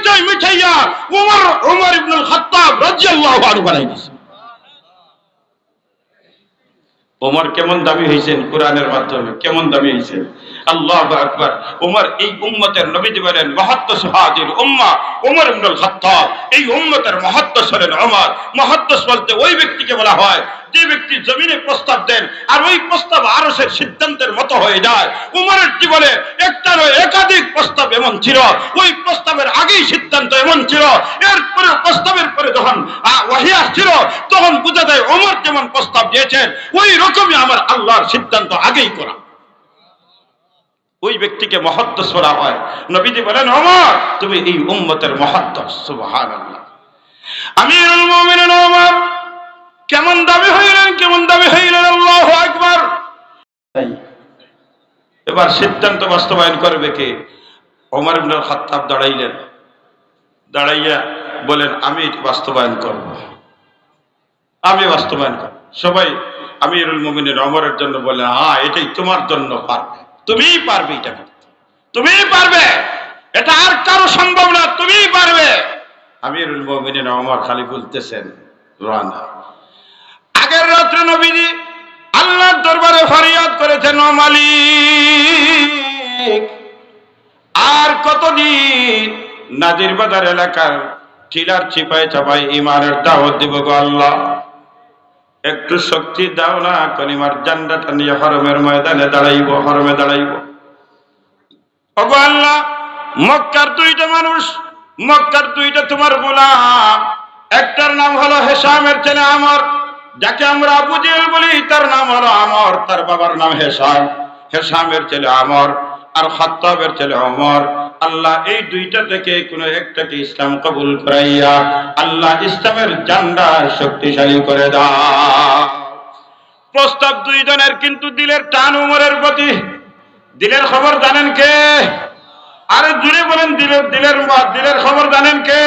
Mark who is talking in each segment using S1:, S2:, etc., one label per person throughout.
S1: দুইটাই মিঠাইয়া ওমর ইবনুল খাত্তাব রাদিয়াল্লাহু আনহু বানাই দিয়েছেন। ওমর কেমন দামি হয়েছেন কোরআনের মাধ্যমে, কেমন দামি হয়েছেন, আল্লাহু আকবার। ওমর এই উম্মতের নবীজি বলেন মুহাদ্দিস হাদির উম্মাহ ওমর ইবনুল খাত্তাব, এই উম্মতের মুহাদ্দিস হলেন ওমর। মুহাদ্দিস বলতে ওই ব্যক্তিকে বলা হয় যে ব্যক্তি জমিনে প্রস্তাব দেন আর ওই প্রস্তাব আরশের সিদ্ধান্তের মতো হয়ে যায়। ওমরের জীবনে একটা নয় একাধিক প্রস্তাব এমন ছিল, ওই প্রস্তাবের আগেই সিদ্ধান্ত এমন ছিল, এরপরে প্রস্তাবের পরে যখন ওহী আসছিল তখন বোঝা যায় ওমর যেমন প্রস্তাব দিয়েছেন ওই রকমই আমার আল্লাহর সিদ্ধান্ত আগেই করা। ওই ব্যক্তিকে মুহাদ্দিস বলা হয়। নবীজি বলেন ওমর তুমি এই উম্মতের মুহাদ্দিস। সুবহানাল্লাহ। আমিরুল মুমিনিন ওমর কেমন দাবি হইলেন, কেমন দাবি হইলেন, আল্লাহু আকবার। এবার সিদ্ধান্ত বাস্তবায়ন করবে কে? ওমর ইবনুল খাত্তাব দাঁড়াইলেন, দাঁড়াইয়া বলেন আমি এটা বাস্তবায়ন করব, আমি বাস্তবায়ন করব। সবাই আমিরুল মুমিনিন ওমরের জন্য বললেন হ্যাঁ এটাই তোমার জন্য পারবে, তুমিই পারবে, এটা তুমিই পারবে, এটা আর কারো সম্ভব না, তুমিই পারবে। আমিরুল মুমিনিন ওমর খালি বলতেছেন রানা। আগের রাত্রে নবীজি আল্লাহর দরবারে ফরিয়াদ করেছেন ও মালিক আর কতদিন নাজির বাজার এলাকার টিলার চিপায় চাপায় ইমানের দাওয়াত দিব গো আল্লাহ, একটু শক্তি দাও না, কলিমার জান্ডাটা নিয়ে হরমের ময়দানে দাঁড়াইব, হরমে দাঁড়াইব। ওগো আল্লাহ মক্কার দুইটা মানুষ, মক্কার দুইটা তোমার গোলাম, একটার নাম হলো হেশামের ছেলে আমর, যাকে আমরা আবু জেহেল বলি, তার নাম হলো আমর, তার বাবার নাম হেশাম, হেশামের ছেলে আমর আর খাত্তাবের ছেলে ওমর। আল্লাহ এই দুইটা থেকে কোন একটাকে ইসলাম কবুল করাইয়া আল্লাহ ইসলামের ঝান্ডা শক্তিশালী করে দাও। প্রস্তাব দুইজনের, কিন্তু দিলের টান ওমরের প্রতি। দিলের খবর জানেন কে? আরে জুড়ে বলেন দিলের খবর জানেন কে?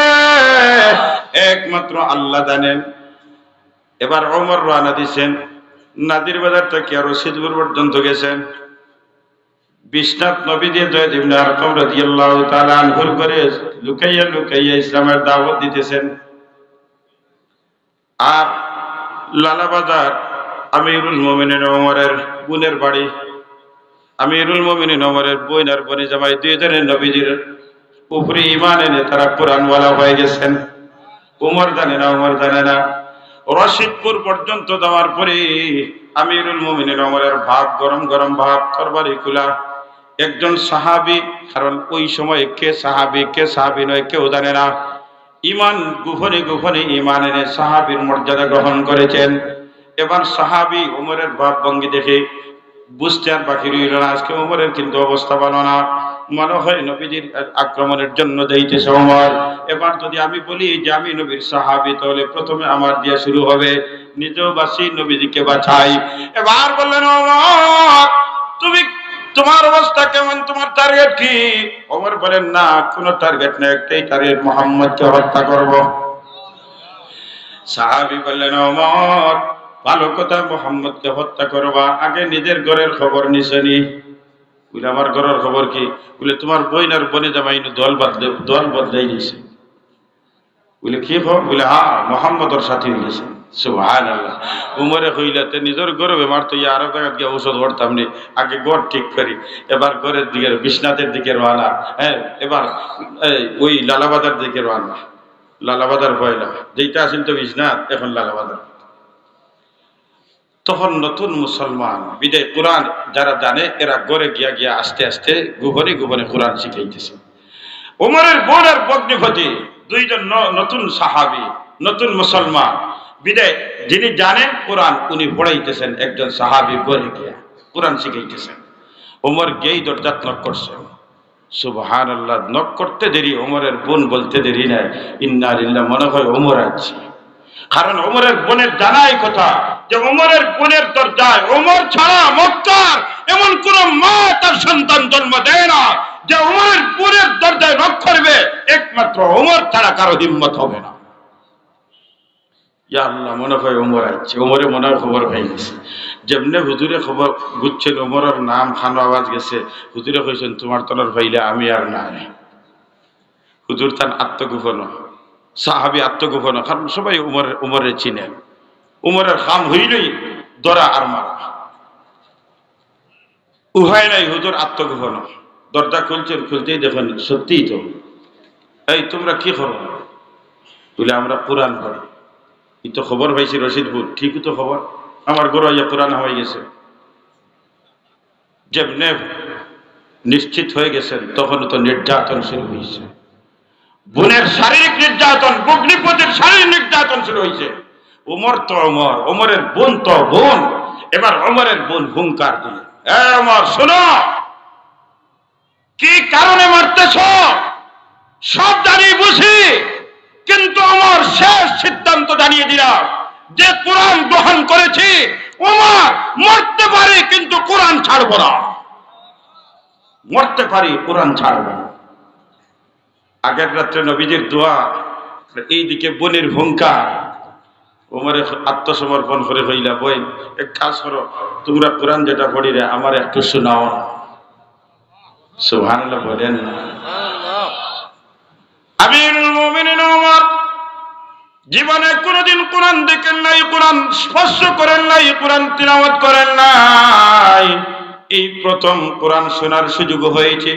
S1: একমাত্র আল্লাহ জানেন। এবার ওমর রওনা দিয়েছেন, নাদির বাজার থেকে রশিদপুর পর্যন্ত গেছেন। বিশ্বনাথ নবীজি যায়েদ ইবনে আরকাম রাদিয়াল্লাহু তাআলা আনহুর করে লুকাইয়া লুকাইয়া ইসলামের দাওয়াত দিতেছেন। আর লালাবাজার আমিরুল মুমিনিন ওমরের বোনের বাড়ি। আমিরুল মুমিনিন ওমরের বোন আর বোনে জামাই দুইজনের নবীজির উপরে ঈমান এনে তারা কোরআনওয়ালা হয়ে গেছেন। ওমর জানে না, ওমর জানে না। রশিদপুর পর্যন্ত যাওয়ার পরে আমিরুল মুমিনিন ওমরের ভাব গরম গরম ভাব, তরবারি খোলা। একজন সাহাবী, কারণ ওই সময় কে সাহাবী নয় কেউ জানে না, ঈমান গোপনে গোপনে ঈমান এনে সাহাবীর মর্যাদা গ্রহণ করেছেন। এবার সাহাবী ওমরের ভাব ভঙ্গি দেখে বুঝতে আর বাকি রইল না, আজকে ওমরের কিন্তু অবস্থা ভালো না, মনে হয় নবীজির আক্রমণের জন্য যাইতেছে ওমর। এবার যদি আমি বলি যে আমি নবীর সাহাবী, তাহলে প্রথমে আমার দিয়া শুরু হবে, নিজেও বাঁচি নবীজিকে বাঁচাই। এবার বললেন ওমর তুমি, তোমার অবস্থা কেমন, তোমার টার্গেট কি? ওমর বলেন না কোনো টার্গেট নেই, একটাই টার্গেট, মুহাম্মদকে হত্যা করব। সাহাবী বললেন ওমর ভালো কথা, মুহাম্মদকে হত্যা করবা, আগে নিজের ঘরের খবর নিছেনি। বলে আমার ঘরের খবর কি? বলে তোমার বোন আর বোনে জামাই দল বদলাই দিয়েছে। বলে কি খবর? বলে হ্যাঁ মুহাম্মদর সাথে হয়ে গেছে। সুবহানাল্লাহ। উমরে কইলাতে নিজের ঘরে বেমার তো আরো জায়গা গিয়ে ঔষধ ভরতাম নি, আগে গড় ঠিক করি। এবার ঘরের দিকে বিশ্বনাথের দিকে রওনা। হ্যাঁ এবার ওই লালাবাজার দিকে রওনা। লালাবাজার পয়লা যেটা আসেন তো বিশ্বনাথ, এখন লালাবাজার। তখন নতুন মুসলমান বিদায় কোরআন যারা জানে এরা ঘরে গিয়া গিয়া আস্তে আস্তে গোপনে গোপনে কোরআন শিখাইতেছে। ওমরের বোন আর ভগ্নিপতি দুইজন নতুন সাহাবী, নতুন মুসলমান বিদায় যিনি জানেন কোরআন উনি পড়াইতেছেন, একজন সাহাবী ঘরে গিয়া কোরআন শিখাইতেছেন। ওমর গিয়েই দরজাত নক করছেন। সুবহানাল্লাহ। নক করতে দেরি, ওমরের বোন বলতে দেরি নাই, ইন্না লিল্লাহ, মনে হয় ওমর আছে। কারণ ওমরের বোনের জানাই কথা যে ওমরের বোনের দরজায় ওমর ছাড়া মক্কার এমন কোন মা তার সন্তান জন্ম দেয় না যে ওমরের বোনের দরজায় নক করবে, একমাত্র ওমর ছাড়া কারো হিম্মত হবে না। ইয়া আল্লাহ, মনে হয় ওমর আছে। ওমরে মনে হয় খবর পাই গেছে। যেমনে হুজুরে খবর বুঝছেন ওমরের নাম খানো আওয়াজ গেছে, হুজুরে কইছেন তোমার তলর ভাইলে আমি আর নাই। হুজুর তার আত্মগোপন, সাহাবি আত্মগোপন, কারণ সবাই উমরের চিনেন। উমরের খাম হইলেই দরা আর মারা, উহাই নাই হুজুর আত্মগোপন। দরজা খুলছেন, খুলতেই দেখেন সত্যিই তো, এই তোমরা কি করো? বলে আমরা কোরআন পড়ি। এই তো খবর পাইছি রশিদপুর, ঠিকই তো খবর, আমার ঘরে কোরআন হয়ে গেছে। যেমনে নিশ্চিত হয়ে গেছেন তখন তো নির্যাতন শুরু হয়েছে, বোনের শারীরিক নির্যাতন, ভগ্নিপতির শারীরিক নির্যাতন শুরু হয়েছে। ওমর তো ওমর, ওমরের বোন তো বোন। এবার ওমরের বোন হুঙ্কার দিলেন, ওমর শোনো, কি কারণে মারতেছ সব জানি বুঝি, কিন্তু আমার শেষ সিদ্ধান্ত জানিয়ে দিলাম যে কোরআন গ্রহণ করেছি, ওমর মরতে পারে কিন্তু কোরআন ছাড়বো না, মরতে পারি কোরআন ছাড়বো না। আগের রাত্রে নবীজির দোয়া, এইদিকে বোনের হুঙ্কার। ওমরে আত্মসমর্পণ করে হইলা, বই এক কাজ করো, তোমরা কোরআন যেটা পড়ি রে আমার একটু শোনাও। সুবহানাল্লাহ বলেন। আমিরুল মুমিনিন ওমর জীবনে কোনদিন কোরআন দেখেন নাই, কোরআন স্পর্শ করেন নাই, কোরআন তিলাওয়াত করেন নাই। এই প্রথম কোরআন শোনার সুযোগ হয়েছে।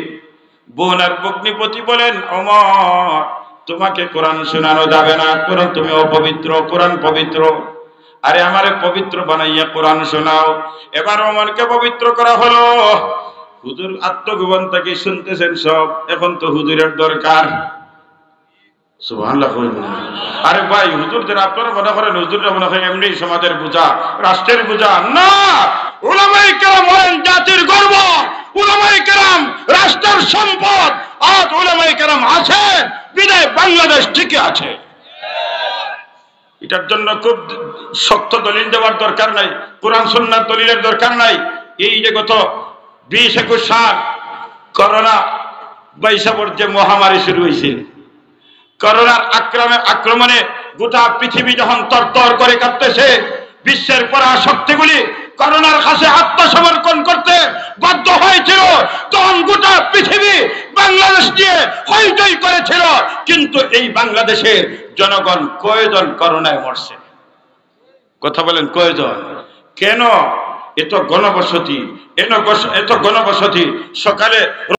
S1: বোন আর ভগ্নিপতি বলেন, ওমর তোমাকে কোরআন শোনানো যাবে না, কোরআন তুমি অপবিত্র, কোরআন পবিত্র। আরে আমারে পবিত্র বানাইয়া কোরআন শোনাও। এবার ওমরকে পবিত্র করা হলো। হুজুর আত্মগোপন থেকে শুনতেছেন সব, এখন তো হুজুরের দরকার। সুবহানাল্লাহ। আরে ভাই হুজুরদের আপনারা মনে করেন হুজুররা মনে হয় এমনি সমাজের বোঝা, রাষ্ট্রের বোঝা না। উলামায়ে কেরাম হলেন জাতির গর্ব, উলামায়ে কেরাম রাষ্ট্রের সম্পদ। আজ উলামায়ে কেরাম আছে বিদায় বাংলাদেশ টিকে আছে। এটার জন্য খুব শক্ত দলিল দেওয়ার দরকার নাই, কোরআন সুন্নাহর দলিলের দরকার নাই। এই যে গত 20-21 সাল করোনা বৈশাখের যে মহামারী শুরু হয়েছিল, করোনার আক্রমণে গোটা পৃথিবী যখন তরতর করে কাঁপতেছে, বিশ্বের পরাশক্তিগুলি করোনার কাছে আত্মসমর্পণ করতে বাধ্য হয়েছিল, তখন গোটা পৃথিবী বাংলাদেশ নিয়ে হইচই করেছিল। কিন্তু এই বাংলাদেশের জনগণ কয়জন করোনায় মরছে? কথা বলেন, কয়জন? কেন? এত গণবসতি, এত গণবসতি। সকালে